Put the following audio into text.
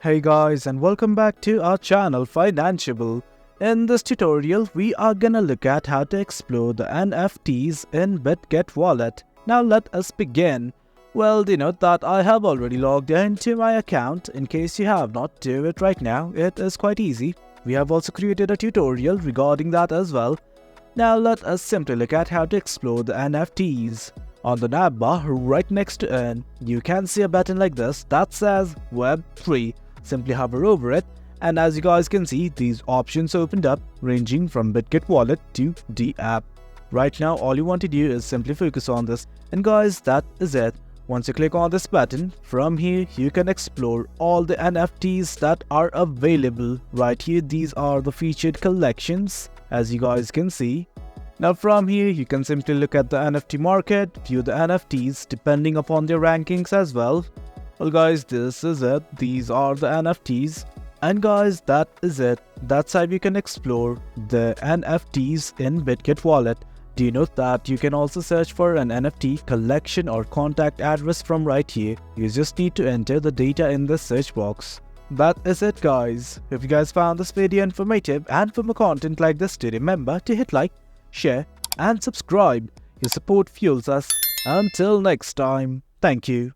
Hey guys, and welcome back to our channel Financeable. In this tutorial, we are gonna look at how to explore the NFTs in Bitget wallet. Now let us begin. Well, denote that I have already logged into my account. In case you have not, do it right now. It is quite easy. We have also created a tutorial regarding that as well. Now let us simply look at how to explore the NFTs. On the nav bar right next to Earn, you can see a button like this that says Web3. Simply hover over it, and as you guys can see, these options opened up ranging from Bitget wallet to the app. Right now all you want to do is simply focus on this, and guys, that is it. Once you click on this button, from here you can explore all the NFTs that are available. Right here, these are the featured collections, as you guys can see. Now from here you can simply look at the NFT market, view the NFTs depending upon their rankings as well. Well guys, this is it. These are the NFTs. And guys, that is it. That's how you can explore the NFTs in Bitget wallet. Do you know that you can also search for an NFT collection or contact address from right here? You just need to enter the data in the search box. That is it guys. If you guys found this video informative and for more content like this, do remember to hit like, share and subscribe. Your support fuels us. Until next time, thank you.